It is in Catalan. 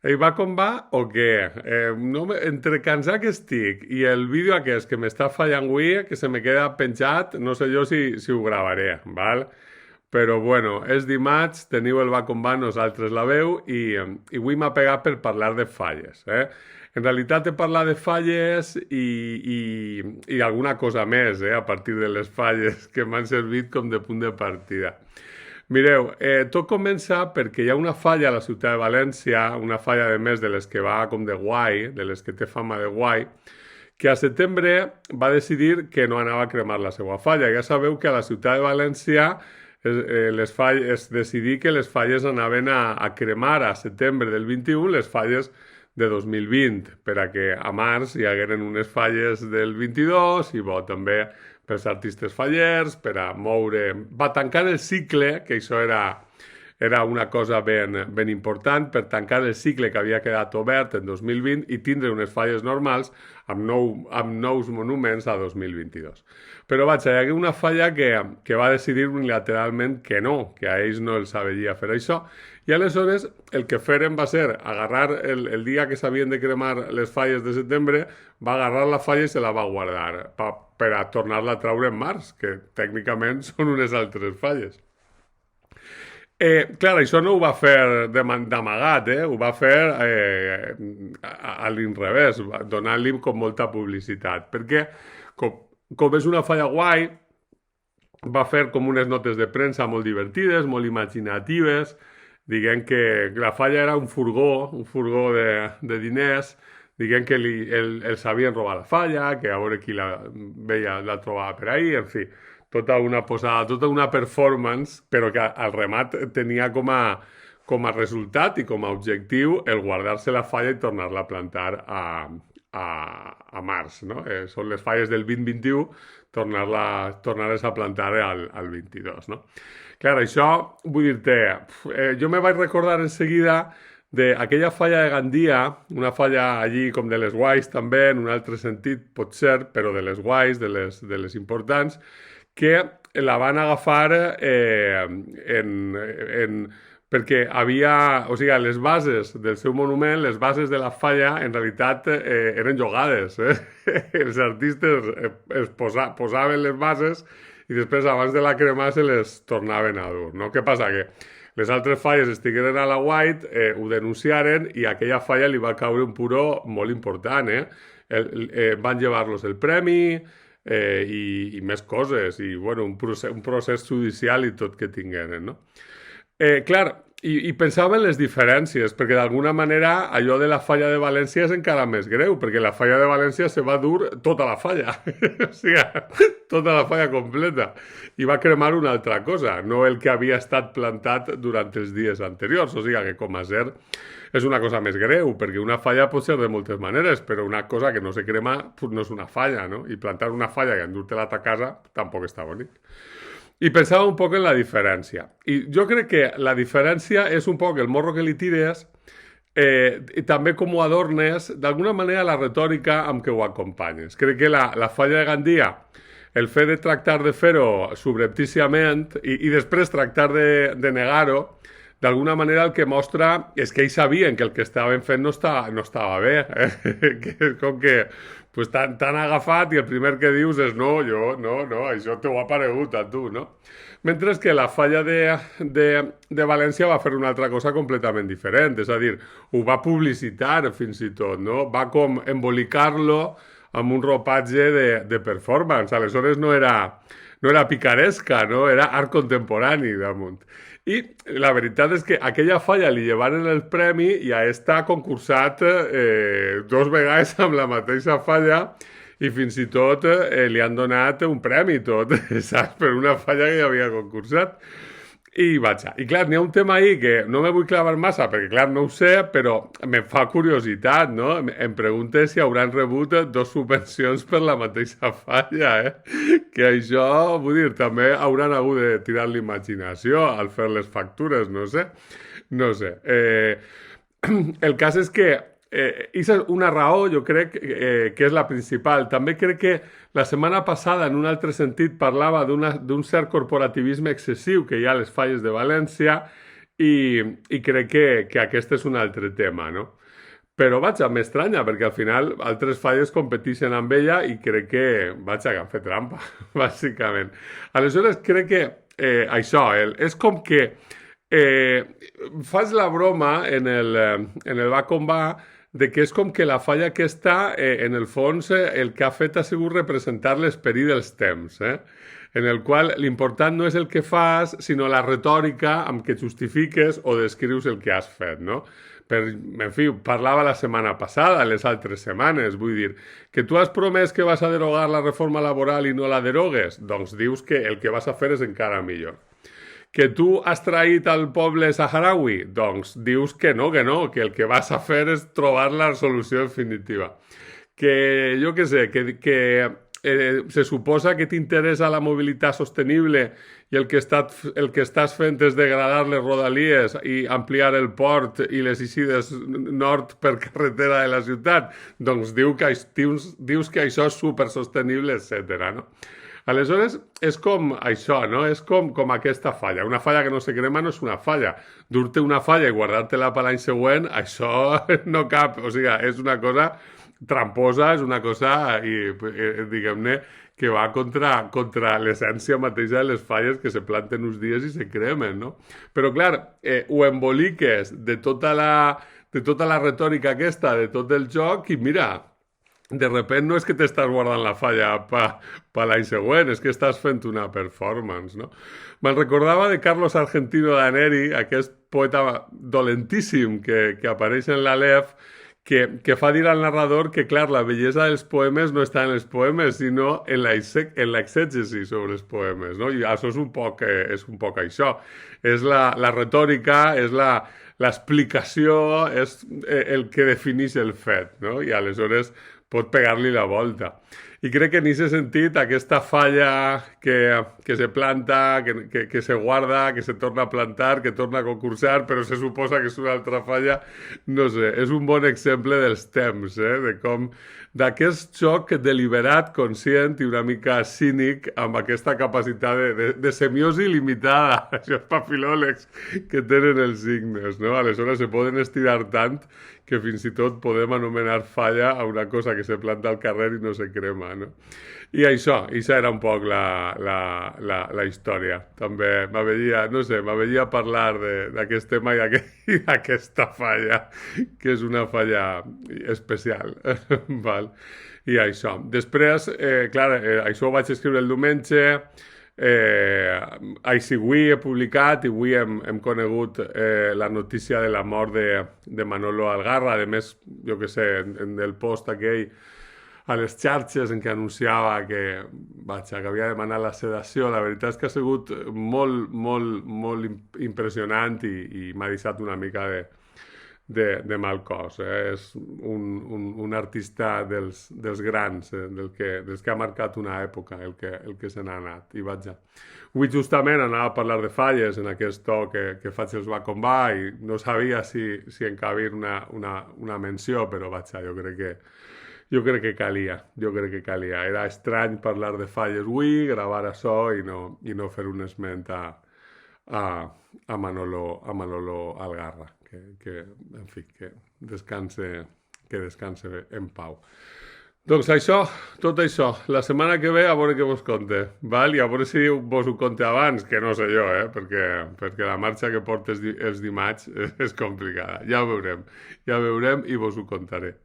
Ei, va com va o què? No entre cansat que estic i el vídeo aquest que m'està fallant avui, que se me queda penjat, no sé jo si ho gravaré, val? Però bueno, és dimarts, teniu el va com va, nosaltres la veu i avui m'ha pegat per parlar de falles, eh? En realitat he parlat de falles i alguna cosa més, a partir de les falles que m'han servit com de punt de partida. Mireu, tot comença perquè hi ha una falla a la ciutat de València, una falla de més de les que va com de guai, de les que té fama de guai, que a setembre va decidir que no anava a cremar la seva falla. Ja sabeu que a la ciutat de València es decidí que les falles anaven a cremar a setembre del 21 les falles de 2020, per a que a març hi hagueren unes falles del 22 i bo, també pels artistes fallers, per a moure... Va tancar el cicle, que això era una cosa ben important, per tancar el cicle que havia quedat obert en 2020 i tindre unes falles normals amb nous monuments a 2022. Però vaja, hi hagué una falla que va decidir unilateralment que no, que a ells no els avelia fer això, i aleshores el que feren va ser agarrar el dia que s'havien de cremar les falles de setembre, va agarrar la falla i se la va guardar per a tornar-la a traure en març, que tècnicament són unes altres falles. Clar, això no ho va fer d'amagat, ho va fer a l'inrevés, donant-li com molta publicitat, perquè com és una falla guai, va fer com unes notes de premsa molt divertides, molt imaginatives, diguem que la falla era un furgó de diners, diguem que els havien robat la falla, que a veure qui la veia la trobava per ahí, en fi, tota una posada, tota una performance, però que al remat tenia com a resultat i com a objectiu el guardar-se la falla i tornar-la a plantar a març, no? Són les falles del 2021, tornar-les a plantar al 22, no? Clar, això, vull dir-te, jo me vaig recordar en seguida d'aquella falla de Gandia, una falla allí com de les guais també, en un altre sentit pot ser, però de les guais, de les importants, que la van agafar perquè havia, o sigui, les bases del seu monument, les bases de la falla, en realitat eren jogades. Els artistes posaven les bases i després, abans de la cremar, se les tornaven a dur, no? Què passa? Que les altres falles estigueren a la White, ho denunciaren i a aquella falla li va caure un puro molt important, van llevar-los el premi i més coses, i bueno, un procés judicial i tot que tingueren, no? Clar, i pensava en les diferències, perquè d'alguna manera allò de la falla de València és encara més greu, perquè la falla de València se va dur tota la falla, o sigui, tota la falla completa, i va cremar una altra cosa, no el que havia estat plantat durant els dies anteriors, o sigui que com a ser és una cosa més greu, perquè una falla pot ser de moltes maneres, però una cosa que no se crema no és una falla, no? I plantar una falla i endur-te-la a ta casa tampoc està bonic. I pensava un poc en la diferència. I jo crec que la diferència és un poc el morro que li tires i també com ho adornes, d'alguna manera la retòrica amb què ho acompanyes. Crec que la falla de Gandia, el fet de tractar de fer-ho subreptíciament i després tractar de negar-ho, d'alguna manera el que mostra és que ells sabien que el que estaven fent no estava bé. Que com que pues, t'han agafat i el primer que dius és no, això t'ho ha aparegut a tu, no? Mentre que la falla de València va fer una altra cosa completament diferent, és a dir, ho va publicitar fins i tot, no? Va com embolicar-lo amb un ropatge de performance, aleshores no era picaresca, no? Era art contemporani damunt. I la veritat és que aquella falla li llevaren el premi i a esta ha concursat dos vegades amb la mateixa falla i fins i tot li han donat un premi tot, saps? Per una falla que ja havia concursat. I vaja, i clar, n'hi ha un tema ahí que no me vull clavar massa, perquè clar, no ho sé, però me fa curiositat, no? Em pregunte si hauran rebut dos subvencions per la mateixa falla, Que això, vull dir, també hauran hagut de tirar l'imaginació al fer les factures, no sé. No sé. El cas és que és una raó, jo crec, que és la principal. També crec que la setmana passada, en un altre sentit, parlava d'un cert corporativisme excessiu que hi ha a les falles de València i crec que aquest és un altre tema, no? Però, vaja, m'estranya, perquè al final altres falles competeixen amb ella i crec que, vaja, que han fet trampa, bàsicament. Aleshores, crec que això, és com que eh, fas la broma en el va com va de que és com que la falla aquesta, en el fons, el que ha fet ha sigut representar l'esperit dels temps, en el qual l'important no és el que fas, sinó la retòrica amb què justifiques o descrius el que has fet, no? En fi, parlava la setmana passada, les altres setmanes, vull dir, que tu has promès que vas a derogar la reforma laboral i no la derogues, doncs dius que el que vas a fer és encara millor. Que tu has traït al poble saharaui, doncs dius que no, que el que vas a fer és trobar la solució definitiva. Que jo què sé, se suposa que t'interessa la mobilitat sostenible i el que estàs fent és degradar les rodalies i ampliar el port i les eixides nord per carretera de la ciutat, doncs dius que això és supersostenible, etc. No? Aleshores, és com això, no? És com aquesta falla. Una falla que no se crema no és una falla. Dur-te una falla i guardar-te-la per l'any següent, això no cap. O sigui, és una cosa tramposa, és una cosa, diguem-ne, que va contra l'essència mateixa de les falles que se planten uns dies i se cremen, no? Però, clar, ho emboliques de tota la retòrica aquesta, de tot el joc, i mira, de repente no és que t'estàs guardant la falla per l'any següent, és que estàs fent una performance, no? Me'n recordava de Carlos Argentino Daneri, aquest poeta dolentíssim que apareix en l'Aleph, que fa dir al narrador que, clar, la bellesa dels poemes no està en els poemes, sinó en l'exègesi sobre els poemes, no? I això és un poc això. És la retòrica, és l'explicació, és el que defineix el fet, no? I aleshores pot pegar-li la volta. I crec que en aquest sentit aquesta falla que se planta, que se guarda, que se torna a plantar, que torna a concursar, però se suposa que és una altra falla, no sé, és un bon exemple dels temps, de com d'aquest joc deliberat, conscient i una mica cínic amb aquesta capacitat de semiosi limitada, això és filòlegs que tenen els signes, no? Aleshores se poden estirar tant que fins i tot podem anomenar falla a una cosa que se planta al carrer i no se crema, no? I això era un poc la història. També m'aveia parlar d'aquest tema i d'aquesta falla, que és una falla especial. Val? I això. Després, clar, això ho vaig escriure el diumenge, així avui he publicat i avui hem conegut la notícia de la mort de Manolo Algarra. A més, jo què sé, en el post aquell a les xarxes en què anunciava que havia demanat la sedació, la veritat és que ha sigut molt, molt, molt impressionant i m'ha deixat una mica de mal cos. És un artista dels grans, dels que ha marcat una època, el que se n'ha anat. I vaja. Avui justament anava a parlar de falles en aquest to que faig els va com va i no sabia si encabir una menció, però vaja, jo crec que calia. Era estrany parlar de falles avui, gravar això i no fer un esment a Manolo Algarra, en fi, que descanse en pau. Doncs això, tot això. La setmana que ve a veure què vos conte, val? I a veure si vos ho conte abans, que no sé jo, perquè la marxa que portes els dimarts és complicada. Ja ho veurem i vos ho contaré.